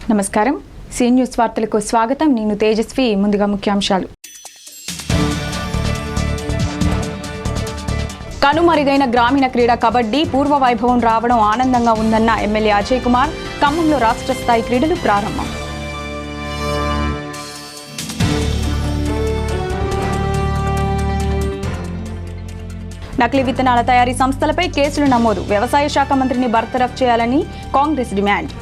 నమస్కారం. C news వార్తలకు స్వాగతం. నేను తేజస్వి. ముందుగా ముఖ్యాంశాలు. కనుమరుగైన గ్రామీణ క్రీడా కబడ్డీ పూర్వ వైభవం రావడం ఆనందంగా ఉందన్న ఎమ్మెల్యే అజయ్ కుమార్. ఖమ్మంలో రాష్ట్ర స్థాయి క్రీడలు ప్రారంభం. నకిలీ విత్తనాల తయారీ సంస్థలపై కేసులు నమోదు. వ్యవసాయ శాఖ మంత్రిని బర్తరఫ్ చేయాలని కాంగ్రెస్ డిమాండ్.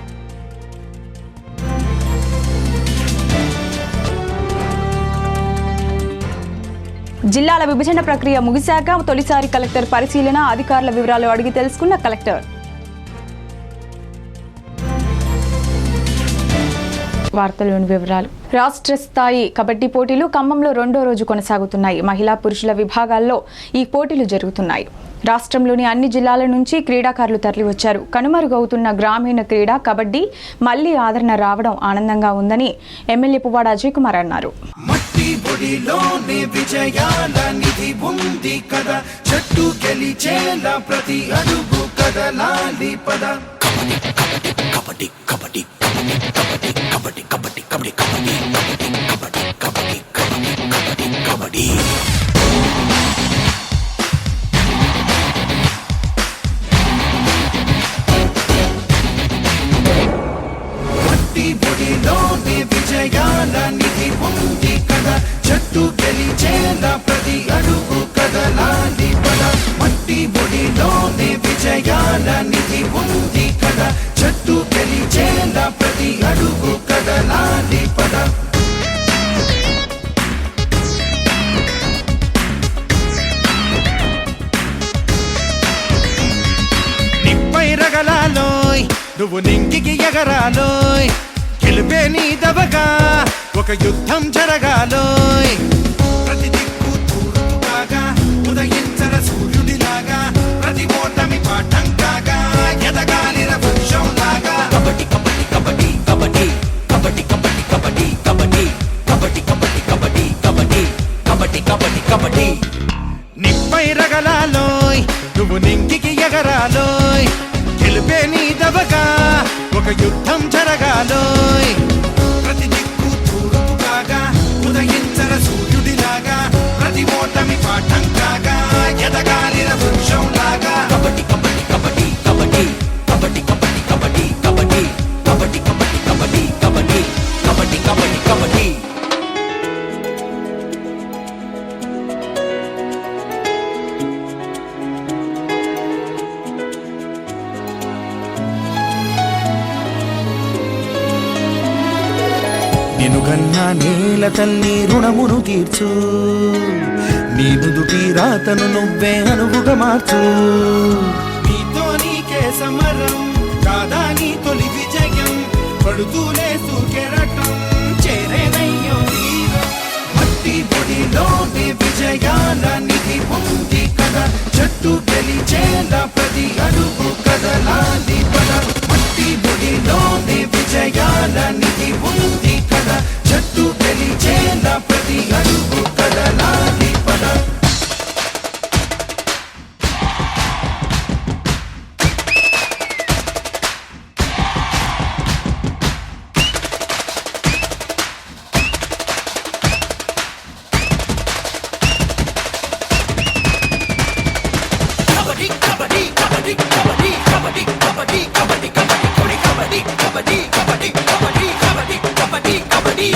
జిల్లాల విభజన ప్రక్రియ ముగిశాక తొలిసారి కలెక్టర్ పరిశీలన. అధికారుల వివరాలు అడిగి తెలుసుకున్న కలెక్టర్. వార్తల్లోని వివరాలు. రాష్ట్ర స్థాయి కబడ్డీ పోటీలు ఖమ్మంలో రెండో రోజు కొనసాగుతున్నాయి. మహిళా పురుషుల విభాగాల్లో ఈ పోటీలు జరుగుతున్నాయి. రాష్ట్రంలోని అన్ని జిల్లాల నుంచి క్రీడాకారులు తరలివచ్చారు. కనుమరుగవుతున్న గ్రామీణ క్రీడా కబడ్డీ మళ్లీ ఆదరణ రావడం ఆనందంగా ఉందని ఎమ్మెల్యే పువ్వాడ అజయ్ కుమార్ అన్నారు. విజయాల నిధి ఉంది కదా, చెట్టు గెలిచేలా ప్రతి అడుగు కదలాలి పద. మట్టి బొడిలోనే విజయాల నిధి ఉంది కదా, చెట్టు గెలిచేలా ప్రతి అడుగు కదలాలి పద. నిప్పై రగలాలోయ్, నువ్వు నింగికి ఎగరాలోయ్. గెలుపే నీ దవగా ఒక యుద్ధం జరగాలోయ్. ప్రతి దిక్కు తూర్పు కాగా ఉదయించర సూర్యుడిలాగా, ప్రతి ఓటమి పాఠం కాగా ఎదగాలిర వృక్షం లాగా. కబడ్డీ కబడ్డీ కబడ్డీ కబడ్డీ కబడ్డీ కబడ్డీ కబడ్డీ కబడ్డీ కబడ్డీ కబడ్డీ కబడ్డీ కబడ్డీ కబడ్డీ కబడ్డీ. నిప్పై రగలాలోయ్, నువ్వు నింగికి ఎగరాలోయ్. గెలుపే నీ దవగా ఒక యుద్ధం జరగాలోయ్. ప్రతి దిక్కు తూర్పు కాగా ఉదయించర సూర్యుడిలాగా, ప్రతి ఓటమి పాఠం కాగా ఎదగాలిర వృక్షం లాగా. కబడ్డీ కబడ్డీ కబడ్డీ కబడ్డీ కబడ్డీ కబడ్డీ కబడ్డీ కబడ్డీ కబడ్డీ కబడ్డీ కబడ్డీ కబడ్డీ కబడ్డీ కబడ్డీ. నినుగన్నా నేల తల్లి రుణమును తీర్చు, నీ నుదుటి రాతను నువ్వే అనువుగా మార్చు. నీతో నీకే సమరం కాదా నీ తొలి విజయం, పడుతూనే సూకెరటం చేరేనయ్యో వీరం. మట్టి బొడిలోనే విజయాల నిధి ఉంది కదా, చెట్టు గెలిచేలా ప్రతి అడుగు కదలాలి పద. మట్టి బొడిలోనే విజయాల నిధి ఉంది కదా, చెట్టు గెలిచేలా ప్రతి అడుగు కదలాలి పద. కబడ్డీ కబడ్డీ కబడ్డీ కబడ్డీ కబడ్డీ కబడ్డీ కబడ్డీ కబడ్డీ కబడ్డీ కబడ్డీ కబడ్డీ కబడ్డీ కబడ్డీ కబడ్డీ కబడ్డీ.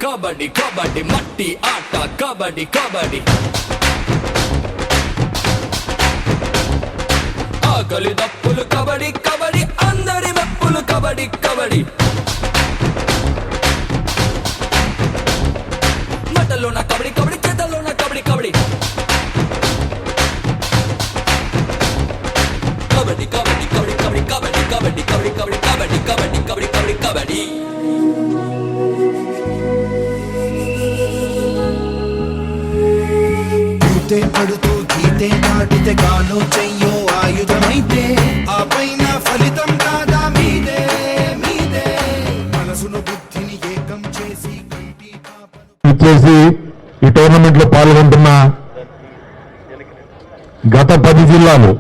కబడ్డీ కబడ్డీ మట్టి ఆట కబడ్డీ కబడ్డీ. ఆకలి దప్పులు కబడ్డీ కబడ్డీ, అందరి మెప్పులు కబడ్డీ కబడ్డీ. మటలోన కబడ్డీ కబడ్డీ, చేతల్లోన కబడ్డీ కబడ్డీ. పోతే పడుతూ గీతే దాటితే కాలో చెయ్యో ఆయుధమైతే ఆ పైన ఫలితం కాదా మీదే మీదే మనసును బుద్ధిని ఏకం చేసి కంటి పాపను ఇచ్చేసి ఈ టోర్నమెంట్ లో పాల్గొంటున్న గత 10 జిల్లాలు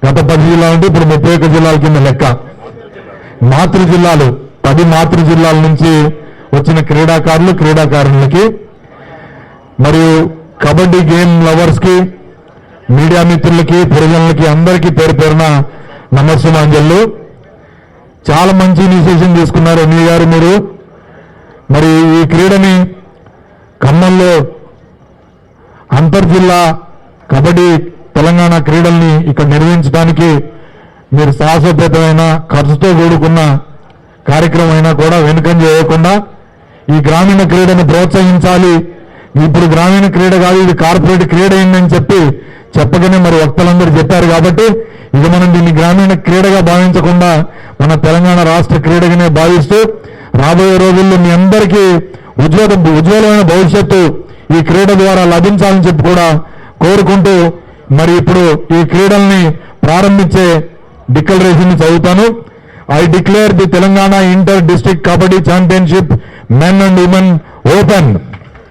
అంటే ఇప్పుడు 31 జిల్లాల కింద లెక్క. మాతృ జిల్లాలు 10 మాతృ జిల్లాల నుంచి వచ్చిన క్రీడాకారులకి మరియు కబడ్డీ గేమ్ లవర్స్ కి, మీడియా మిత్రులకి, ప్రజలకి అందరికీ పేరు పేరున నమస్సుమాంజలు. చాలా మంచి ఇనిషియేషన్ తీసుకున్నారు ఎన్వి గారు మీరు. మరి ఈ క్రీడని ఖమ్మంలో అంతర్జిల్లా కబడ్డీ తెలంగాణ క్రీడల్ని ఇక్కడ నిర్వహించడానికి మీరు సాహసోపేతమైన ఖర్చుతో కూడుకున్న కార్యక్రమం అయినా కూడా వెనుకంజ వేయకుండా ఈ గ్రామీణ క్రీడను ప్రోత్సహించాలి. ఇప్పుడు గ్రామీణ క్రీడ కాదు, ఇది కార్పొరేట్ క్రీడ అయిందని చెప్పగానే మరి వక్తలందరూ చెప్పారు. కాబట్టి ఇది మనం దీన్ని గ్రామీణ క్రీడగా భావించకుండా మన తెలంగాణ రాష్ట్ర క్రీడగానే భావిస్తూ రాబోయే రోజుల్లో మీ అందరికీ ఉజ్వలమైన భవిష్యత్తు ఈ క్రీడ ద్వారా లభించాలని చెప్పి కూడా కోరుకుంటూ మరి ఇప్పుడు ఈ క్రీడల్ని ప్రారంభించే డిక్లరేషన్ చదువుతాను. I declare the Telangana inter district kabaddi championship men and women open.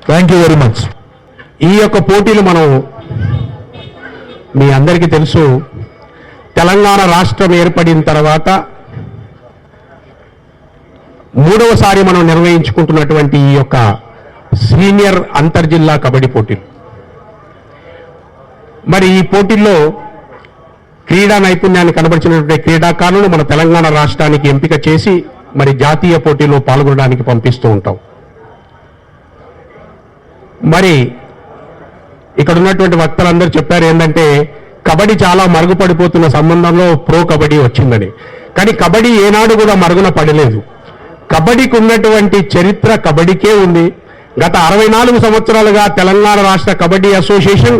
Thank you very much. ఈ యొక్క పోటీలు మనం మీ అందరికీ తెలుసు, తెలంగాణ రాష్ట్రం ఏర్పడిన తర్వాత 3వసారి మనం నిర్వహించుకుంటున్నటువంటి ఈ యొక్క సీనియర్ అంతర్జిల్లా కబడ్డీ పోటీలు. మరి ఈ పోటీల్లో క్రీడా నైపుణ్యాన్ని కనబరిచినటువంటి క్రీడాకారులను మన తెలంగాణ రాష్ట్రానికి ఎంపిక చేసి మరి జాతీయ పోటీలో పాల్గొనడానికి పంపిస్తూ ఉంటాం. మరి ఇక్కడ ఉన్నటువంటి వక్తలందరూ చెప్పారు ఏంటంటే కబడ్డీ చాలా మరుగుపడిపోతున్న సంబంధంలో ప్రో కబడ్డీ వచ్చిందని. కానీ కబడ్డీ ఏనాడు కూడా మరుగున పడలేదు. కబడ్డీకి ఉన్నటువంటి చరిత్ర కబడ్డీకే ఉంది. గత 64 సంవత్సరాలుగా తెలంగాణ రాష్ట్ర కబడ్డీ అసోసియేషన్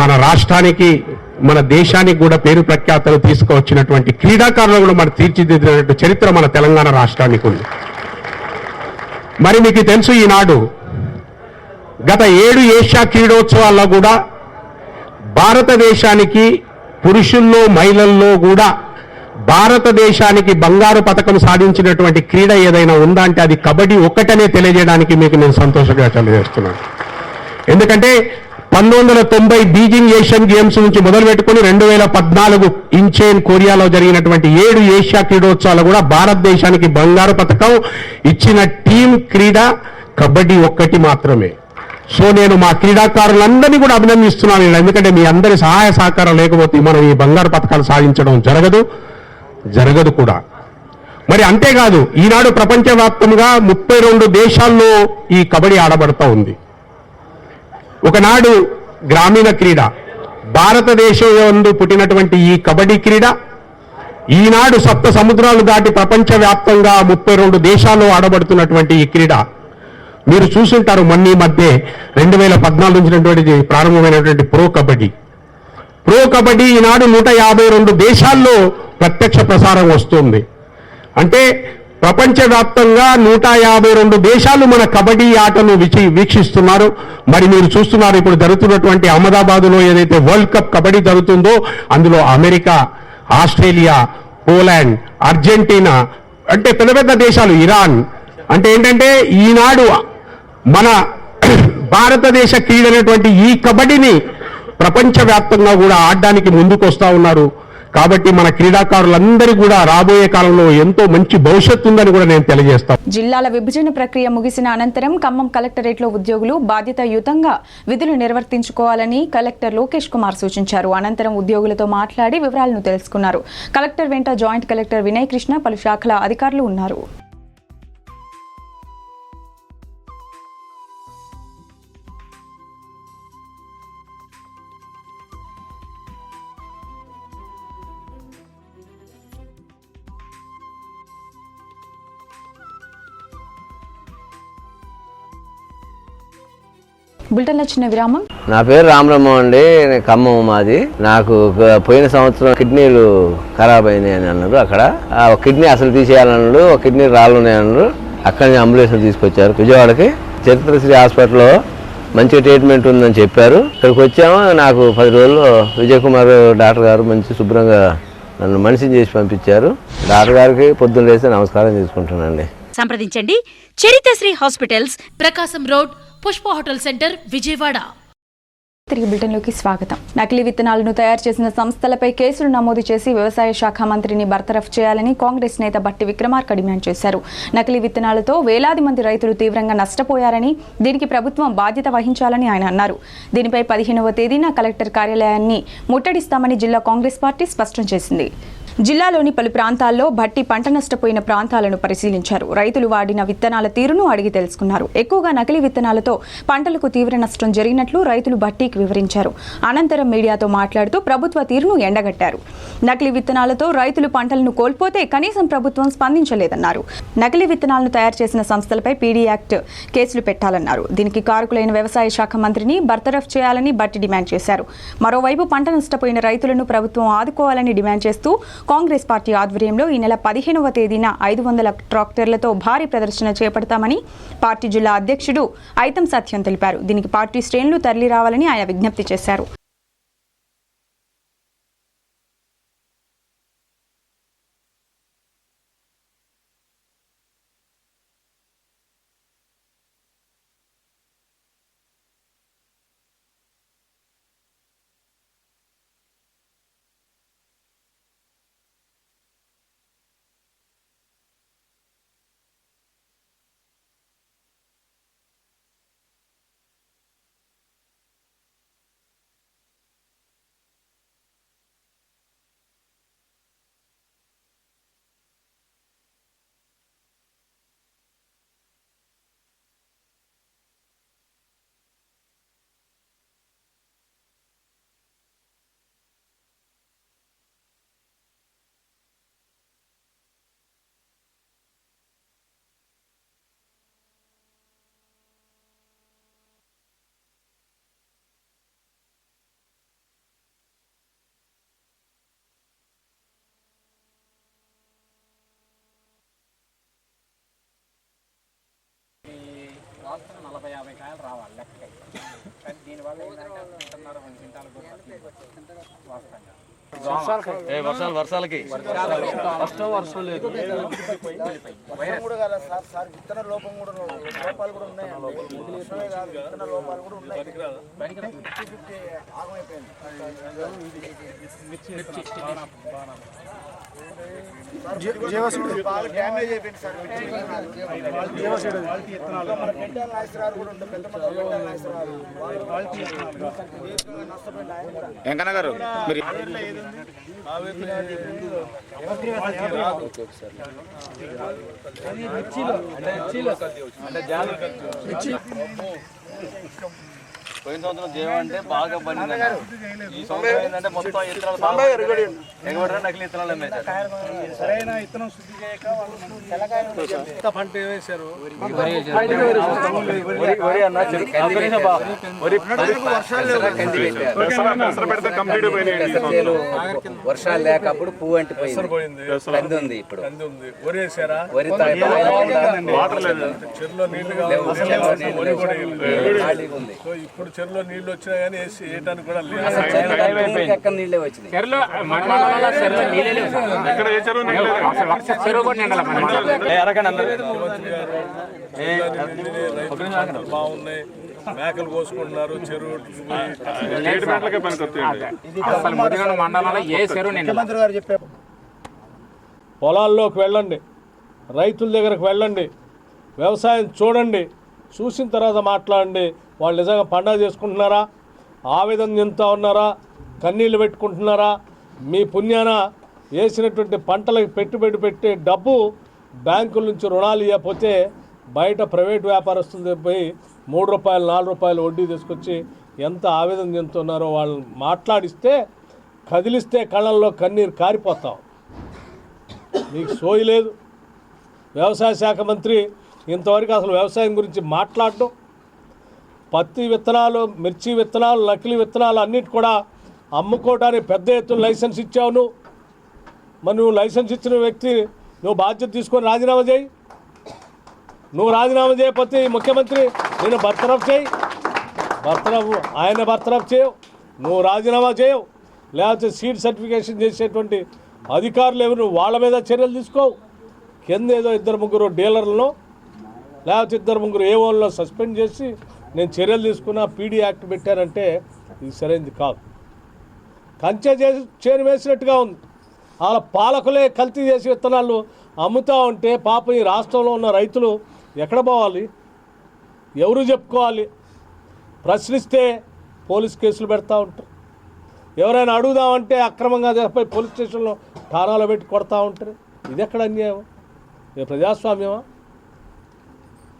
మన రాష్ట్రానికి, మన దేశానికి కూడా పేరు ప్రఖ్యాతలు తీసుకువచ్చినటువంటి క్రీడాకారులు కూడా మన తీర్చిదిద్దినటువంటి చరిత్ర మన తెలంగాణ రాష్ట్రానికి ఉంది. మరి మీకు తెలుసు, ఈనాడు గత 7 ఏషియా క్రీడోత్సవాల్లో కూడా భారతదేశానికి పురుషుల్లో మహిళల్లో కూడా భారతదేశానికి బంగారు పతకం సాధించినటువంటి క్రీడ ఏదైనా ఉందా అంటే అది కబడ్డీ ఒక్కటనే తెలియజేయడానికి మీకు నేను సంతోషంగా తెలియజేస్తున్నాను. ఎందుకంటే 1990 బీజింగ్ ఏషియన్ గేమ్స్ నుంచి మొదలు పెట్టుకుని 2014 ఇంచేన్ కొరియాలో జరిగినటువంటి 7 ఏషియా క్రీడోత్సవాలు కూడా భారతదేశానికి బంగారు పతకం ఇచ్చిన టీం క్రీడ కబడ్డీ ఒక్కటి మాత్రమే. సో నేను మా క్రీడాకారులందరినీ కూడా అభినందిస్తున్నాను. ఎందుకంటే మీ అందరి సహాయ సహకారం లేకపోతే మనం ఈ బంగారు పతకాలు సాధించడం జరగదు కూడా. మరి అంతేకాదు, ఈనాడు ప్రపంచవ్యాప్తంగా 32 దేశాల్లో ఈ కబడ్డీ ఆడబడతా ఉంది. ఒకనాడు గ్రామీణ క్రీడ, భారతదేశం యందు పుట్టినటువంటి ఈ కబడ్డీ క్రీడ ఈనాడు 7 సముద్రాలు దాటి ప్రపంచవ్యాప్తంగా 32 దేశాల్లో ఆడబడుతున్నటువంటి ఈ క్రీడ మీరు చూసుంటారు. మొన్న ఈ మధ్య 2014 నుంచి ప్రారంభమైనటువంటి ప్రో కబడ్డీ ఈనాడు 152 దేశాల్లో ప్రత్యక్ష ప్రసారం వస్తుంది. అంటే ప్రపంచవ్యాప్తంగా 152 దేశాలు మన కబడ్డీ ఆటను వీక్షిస్తున్నారు. మరి మీరు చూస్తున్నారు, ఇప్పుడు జరుగుతున్నటువంటి అహ్మదాబాద్లో ఏదైతే వరల్డ్ కప్ కబడ్డీ జరుగుతుందో అందులో అమెరికా, ఆస్ట్రేలియా, పోలాండ్, అర్జెంటీనా అంటే పెద్ద పెద్ద దేశాలు, ఇరాన్ అంటే ఏంటంటే ఈనాడు మన భారతదేశ క్రీడైనటువంటి ఈ కబడ్డీని ప్రపంచవ్యాప్తంగా కూడా ఆడడానికి ముందుకు వస్తూ ఉన్నారు. కాబట్టి మన క్రీడాకారులందరూ కూడా రాబోయే కాలంలో ఎంతో మంచి భవిష్యత్తు ఉందని కూడా నేను తెలియజేస్తాను. జిల్లాల విభజన ప్రక్రియ ముగిసిన అనంతరం ఖమ్మం కలెక్టరేట్లో ఉద్యోగులు బాధ్యతాయుతంగా విధులు నిర్వర్తించుకోవాలని కలెక్టర్ లోకేష్ కుమార్ సూచించారు. అనంతరం ఉద్యోగులతో మాట్లాడి వివరాలను తెలుసుకున్నారు. కలెక్టర్ వెంట జాయింట్ కలెక్టర్ వినయ్ కృష్ణ, పలు శాఖల అధికారులు ఉన్నారు. బులెటిన్లో చిన్న విరామం. నా పేరు రామరమ్మ అండి, ఖమ్మం మాది. నాకు పోయిన సంవత్సరం కిడ్నీలు ఖరాబ్ అయినాయి అని అన్నారు. అక్కడ ఒక కిడ్నీ అసలు తీసేయాలన్నాడు, ఒక కిడ్నీ రాళ్ళు ఉన్నాయన్నారు. అక్కడి నుంచి అంబులెన్స్ తీసుకొచ్చారు విజయవాడకి. చరిత్రశ్రీ హాస్పిటల్లో మంచి ట్రీట్మెంట్ ఉందని చెప్పారు. ఇక్కడికి వచ్చాము. నాకు 10 రోజుల్లో విజయ్ కుమార్ డాక్టర్ గారు మంచి శుభ్రంగా నన్ను మనిషిని చేసి పంపించారు. డాక్టర్ గారికి పొద్దున్న లేస్తే నమస్కారం చేసుకుంటానండి. సంప్రదించండి Charitashri hospitals, Prakasam road, Pushpa hotel centre, Vijayawada. తిరిగి బులెటిన్లోకి స్వాగతం. నకిలీ విత్తనాలను తయారు చేసిన సంస్థలపై కేసులు నమోదు చేసి వ్యవసాయ శాఖ మంత్రిని బర్తరఫ్ చేయాలని కాంగ్రెస్ నేత బట్టి విక్రమార్క డిమాండ్ చేశారు. నకిలీ విత్తనాలతో వేలాది మంది రైతులు తీవ్రంగా నష్టపోయారని, దీనికి ప్రభుత్వం బాధ్యత వహించాలని ఆయన అన్నారు. దీనిపై 15వ తేదీన కలెక్టర్ కార్యాలయాన్ని ముట్టడిస్తామని జిల్లా కాంగ్రెస్ పార్టీ స్పష్టం చేసింది. జిల్లాలోని పలు ప్రాంతాల్లో భట్టి పంట నష్టపోయిన ప్రాంతాలను పరిశీలించారు. రైతులు వాడిన విత్తనాల తీరును అడిగి తెలుసుకున్నారు. ఎక్కువగా నకిలీ విత్తనాలతో పంటలకు తీవ్ర నష్టం జరిగినట్లు రైతులు భట్టీకి వివరించారు. అనంతరం మీడియాతో మాట్లాడుతూ ప్రభుత్వ తీరును ఎండగట్టారు. నకిలీ విత్తనాలతో రైతులు పంటలను కోల్పోతే కనీసం ప్రభుత్వం స్పందించలేదన్నారు. నకిలీ విత్తనాలను తయారు చేసిన సంస్థలపై పీడీ యాక్ట్ కేసులు పెట్టాలన్నారు. దీనికి కారకులైన వ్యవసాయ శాఖ మంత్రిని బర్తరఫ్ చేయాలని భట్టి డిమాండ్ చేశారు. మరోవైపు పంట నష్టపోయిన రైతులను ప్రభుత్వం ఆదుకోవాలని డిమాండ్ చేస్తూ కాంగ్రెస్ పార్టీ ఆధ్వర్యంలో ఈ నెల 15వ తేదీన 500 ట్రాక్టర్లతో భారీ ప్రదర్శన చేపడతామని పార్టీ జిల్లా అధ్యక్షుడు ఐతం సత్యం తెలిపారు. దీనికి పార్టీ శ్రేణులు తరలి రావాలని ఆయన విజ్ఞప్తి చేశారు. వాస్తవం 40-50 కాయలు రావాలి లెక్కకి. కానీ దీనివల్ల ఏంటంటే 1.5 క్వింటాలు వాస్తవంగా వర్షాలకి ఫస్ట్ వర్షం లేదు, కూడా కదా సార్ విత్తన లోపం కూడా లోపాలు కూడా ఉన్నాయి. విత్తన లోపాలు కూడా ఉన్నాయి. 50-50 ఆగమైపోయింది. బాగా డ్యామేజ్ అయిపోయింది సార్. వెంకన్న గారు మీరు పోయిన సంవత్సరం జీవం అంటే బాగా పండింది. ఈ సంవత్సరం ఏంటంటే మొత్తం ఇత్తనాలు ఎగబడరా నకిలీ ఇత్తనాలు అమ్మేశారు. సరైన ఇత్తనం శుద్ధి చేయక పంట వేశారు. వర్షాలు లేకప్పుడు పువ్వు అంటిపోయింది. ఇప్పుడు వరి వేసారా? వరి చెరువులో నీళ్లు ఉంది. ఇప్పుడు చెరువులో నీళ్లు వచ్చినా కానీ వేయడానికి కూడా లేదు. ఎక్కడ నీళ్ళే వచ్చినాయి. బాగున్నాయి. మేకలు కోసుకుంటున్నారు. చెరువు పొలాల్లోకి వెళ్ళండి, రైతుల దగ్గరకు వెళ్ళండి, వ్యవసాయం చూడండి, చూసిన తర్వాత మాట్లాడండి. వాళ్ళు నిజంగా పండగ చేసుకుంటున్నారా, ఆవేదన చెందుతూ ఉన్నారా, కన్నీళ్ళు పెట్టుకుంటున్నారా? మీ పుణ్యాన వేసినటువంటి పంటలకు పెట్టుబడి పెట్టే డబ్బు బ్యాంకుల నుంచి రుణాలు ఇవ్వకపోతే బయట ప్రైవేట్ వ్యాపారస్తులు పోయి 3 రూపాయలు 4 రూపాయలు వడ్డీ తీసుకొచ్చి ఎంత ఆవేదన చెందుతున్నారో వాళ్ళని మాట్లాడిస్తే, కదిలిస్తే కళ్ళల్లో కన్నీరు కారిపోతాం. మీకు సోయి లేదు. వ్యవసాయ శాఖ మంత్రి ఇంతవరకు అసలు వ్యవసాయం గురించి మాట్లాడడం, పత్తి విత్తనాలు, మిర్చి విత్తనాలు, నకిలీ విత్తనాలు అన్నిటి కూడా అమ్ముకోవడానికి పెద్ద ఎత్తున లైసెన్స్ ఇచ్చావు నువ్వు. మరి నువ్వు లైసెన్స్ ఇచ్చిన వ్యక్తి నువ్వు బాధ్యత తీసుకొని రాజీనామా చేయి. నువ్వు రాజీనామా చేయకపోతే ఈ ముఖ్యమంత్రి నేను బర్తరఫ్ చేయి. బర్తరఫ్ చేయవు, నువ్వు రాజీనామా చేయవు, లేకపోతే సీట్ సర్టిఫికేషన్ చేసేటువంటి అధికారులు ఎవరు వాళ్ళ మీద చర్యలు తీసుకోవు. కింద ఏదో 2-3 డీలర్లను లేకపోతే 2-3 ఏఓల్లో సస్పెండ్ చేసి నేను చర్యలు తీసుకున్నా పీడీ యాక్ట్ పెట్టారంటే ఇది సరైనది కాదు. కంచె చేను వేసినట్టుగా ఉంది. వాళ్ళ పాలకులే కల్తీ చేసి విత్తనాలు అమ్ముతూ ఉంటే పాపం ఈ రాష్ట్రంలో ఉన్న రైతులు ఎక్కడ పోవాలి, ఎవరు చెప్పుకోవాలి? ప్రశ్నిస్తే పోలీస్ కేసులు పెడతా ఉంటారు, ఎవరైనా అడుగుదామంటే అక్రమంగా పోయి పోలీస్ స్టేషన్లో ఠానాలో పెట్టి కొడతా ఉంటారు. ఇది ఎక్కడ అన్యాయం? ఇది ప్రజాస్వామ్యమా?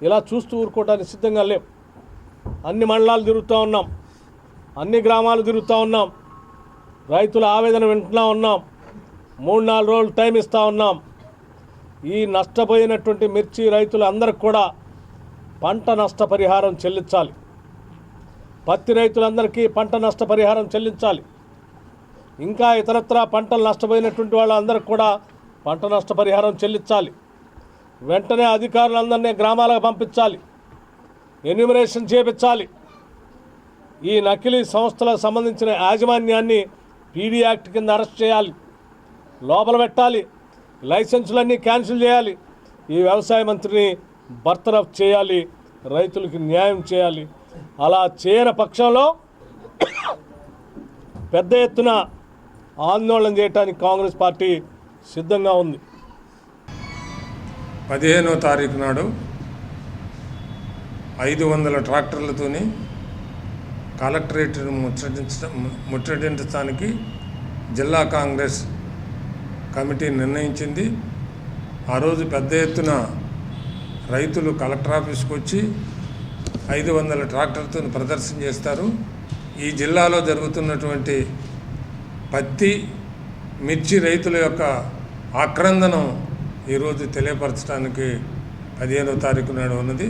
ఇలా చూస్తూ ఊరుకోవడానికి సిద్ధంగా లేవు. అన్ని మండలాలు తిరుగుతూ ఉన్నాం, అన్ని గ్రామాలు తిరుగుతూ ఉన్నాం, రైతుల ఆవేదన వింటున్నా ఉన్నాం, 3-4 రోజులు టైం ఇస్తూ ఉన్నాం. ఈ నష్టపోయినటువంటి మిర్చి రైతులందరికీ కూడా పంట నష్టపరిహారం చెల్లించాలి. పత్తి రైతులందరికీ పంట నష్టపరిహారం చెల్లించాలి. ఇంకా ఇతరత్రా పంటలు నష్టపోయినటువంటి వాళ్ళందరికీ కూడా పంట నష్టపరిహారం చెల్లించాలి. వెంటనే అధికారులందరినీ గ్రామాలకు పంపించాలి, ఎన్యూమరేషన్ చేయించాలి. ఈ నకిలీ సంస్థలకు సంబంధించిన యాజమాన్యాన్ని పీడీ యాక్ట్ కింద అరెస్ట్ చేయాలి, లోపల పెట్టాలి, లైసెన్సులన్నీ క్యాన్సిల్ చేయాలి. ఈ వ్యవసాయ మంత్రిని బర్తరఫ్ చేయాలి, రైతులకి న్యాయం చేయాలి. అలా చేయని పక్షంలో పెద్ద ఎత్తున ఆందోళన చేయడానికి కాంగ్రెస్ పార్టీ సిద్ధంగా ఉంది. 15వ తారీఖు నాడు 500 ట్రాక్టర్లతోని కలెక్టరేట్ను ముట్టడించడానికి జిల్లా కాంగ్రెస్ కమిటీ నిర్ణయించింది. ఆ రోజు పెద్ద ఎత్తున రైతులు కలెక్టర్ ఆఫీస్కి వచ్చి 500 ట్రాక్టర్తో ప్రదర్శన చేస్తారు. ఈ జిల్లాలో జరుగుతున్నటువంటి పత్తి మిర్చి రైతుల యొక్క ఆక్రందనం ఈరోజు తెలియపరచడానికి 15వ తారీఖు నాడు ఉన్నది.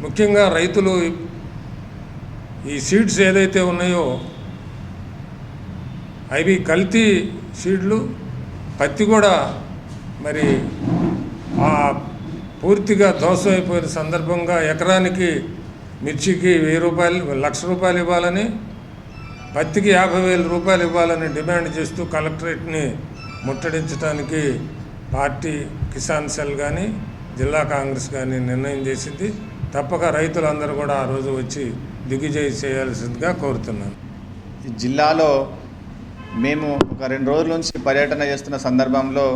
ముఖ్యంగా రైతులు ఈ సీడ్స్ ఏదైతే ఉన్నాయో అవి కల్తీ సీడ్లు, పత్తి కూడా మరి పూర్తిగా ధ్వంసం అయిపోయిన సందర్భంగా ఎకరానికి మిర్చికి 1000 రూపాయలు, 1,00,000 రూపాయలు ఇవ్వాలని, పత్తికి 50,000 రూపాయలు ఇవ్వాలని డిమాండ్ చేస్తూ కలెక్టరేట్ని ముట్టడించడానికి పార్టీ కిసాన్ సెల్ కానీ జిల్లా కాంగ్రెస్ కానీ నిర్ణయం చేసింది. తప్పక రైతులందరూ కూడా ఆ రోజు వచ్చి దిగ్విజయం చేయాల్సిందిగా కోరుతున్నాను. ఈ జిల్లాలో మేము ఒక 2 రోజుల నుంచి పర్యటన చేస్తున్న సందర్భంలో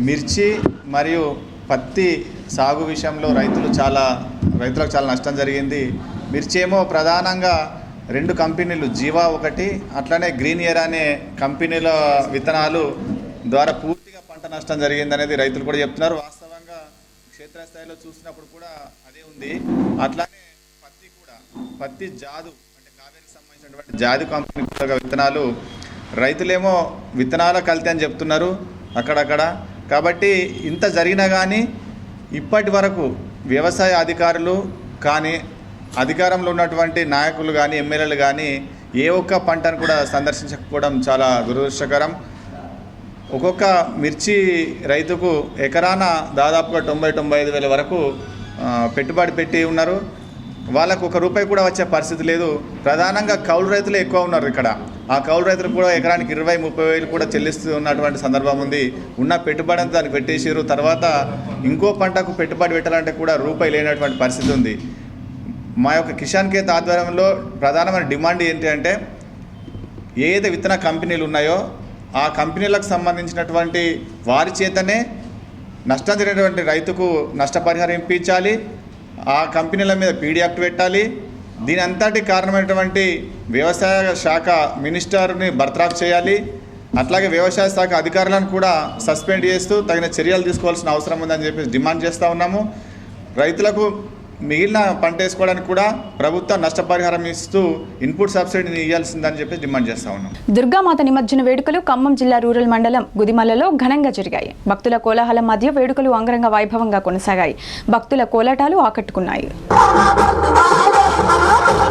మిర్చి మరియు పత్తి సాగు విషయంలో రైతులకు చాలా నష్టం జరిగింది. మిర్చి ఏమో ప్రధానంగా 2 కంపెనీలు, జీవా ఒకటి, అట్లనే గ్రీన్ ఇయర్ అనే కంపెనీల విత్తనాలు ద్వారా పూర్తిగా పంట నష్టం జరిగిందనేది రైతులు కూడా చెప్తున్నారు. వాస్తవంగా క్షేత్రస్థాయిలో చూసినప్పుడు కూడా అదే ఉంది. అట్లానే పత్తి జాదు అంటే కావేరికి సంబంధించినటువంటి జాదు కంపెనీ విత్తనాలు రైతులేమో విత్తనాల కల్తీ అని చెప్తున్నారు అక్కడక్కడ. కాబట్టి ఇంత జరిగినా కానీ ఇప్పటి వరకు వ్యవసాయ అధికారులు కానీ అధికారంలో ఉన్నటువంటి నాయకులు కానీ ఎమ్మెల్యేలు కానీ ఏ ఒక్క పంటను కూడా సందర్శించకపోవడం చాలా దురదృష్టకరం. ఒక్కొక్క మిర్చి రైతుకు ఎకరాన దాదాపుగా 90-95 వేల వరకు పెట్టుబడి పెట్టి ఉన్నారు. వాళ్ళకు 1 రూపాయి కూడా వచ్చే పరిస్థితి లేదు. ప్రధానంగా కౌలు రైతులే ఎక్కువ ఉన్నారు ఇక్కడ. ఆ కౌలు రైతులు కూడా ఎకరానికి 20-30 వేలు కూడా చెల్లిస్తూ ఉన్నటువంటి సందర్భం ఉంది. ఉన్న పెట్టుబడి అంతా దానికి పెట్టేసారు. తర్వాత ఇంకో పంటకు పెట్టుబడి పెట్టాలంటే కూడా రూపాయి లేనటువంటి పరిస్థితి ఉంది. మా యొక్క కిసాన్ కేత్ ఆధ్వర్యంలో ప్రధానమైన డిమాండ్ ఏంటి అంటే, ఏదైతే విత్తన కంపెనీలు ఉన్నాయో ఆ కంపెనీలకు సంబంధించినటువంటి వారి చేతనే నష్టం జరిగినటువంటి రైతుకు నష్టపరిహారం ఇప్పించాలి. ఆ కంపెనీల మీద పీడీ యాక్ట్ పెట్టాలి. దీని అంతటి కారణమైనటువంటి వ్యవసాయ శాఖ మినిస్టర్ని బర్తరఫ్ చేయాలి. అట్లాగే వ్యవసాయ శాఖ అధికారులను కూడా సస్పెండ్ చేస్తూ తగిన చర్యలు తీసుకోవాల్సిన అవసరం ఉందని చెప్పి డిమాండ్ చేస్తూ ఉన్నాము. రైతులకు మిగిలిన పంట వేసుకోవడానికి కూడా ప్రభుత్వం నష్టపరిహారం ఇస్తూ ఇన్పుట్ సబ్సిడీని ఇవ్వాల్సిందని చెప్పి డిమాండ్ చేస్తూ ఉన్నాం. దుర్గామాత నిమజ్జన వేడుకలు ఖమ్మం జిల్లా రూరల్ మండలం గుదిమల్లలో ఘనంగా జరిగాయి. భక్తుల కోలాహలం మధ్య వేడుకలు అంగరంగ వైభవంగా కొనసాగాయి. భక్తుల కోలాటాలు ఆకట్టుకున్నాయి. Hallelujah.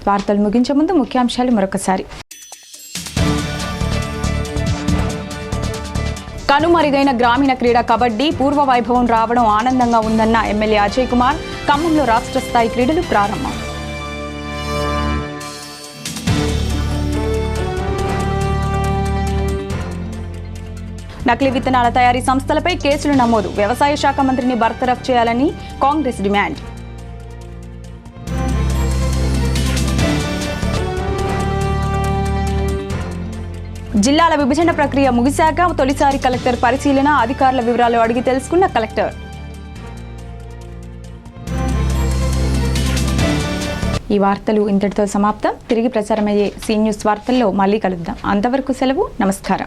వార్తలు ముగించే ముందు ముఖ్యాంశాలు మరొకసారి. కనుమరుగైన గ్రామీణ క్రీడ కబడ్డీ పూర్వ వైభవం రావడం ఆనందంగా ఉందన్న ఎమ్మెల్యే అజయ్ కుమార్. ఖమ్మంలో రాష్ట్ర స్థాయి క్రీడలు ప్రారంభం. నకిలీ విత్తనాల తయారీ సంస్థలపై కేసులు నమోదు. వ్యవసాయ శాఖ మంత్రిని బర్తరఫ్ చేయాలని కాంగ్రెస్ డిమాండ్. జిల్లాల విభజన ప్రక్రియ ముగిశాక తొలిసారి కలెక్టర్ పరిశీలన. అధికారుల వివరాలు అడిగి తెలుసుకున్న కలెక్టర్. ఈ వార్తలు ఇంతటితో సమాప్తం. తిరిగి ప్రసారమయ్యే సీ న్యూస్ వార్తల్లో మళ్ళీ కలుద్దాం. అంతవరకు సెలవు. నమస్కారం.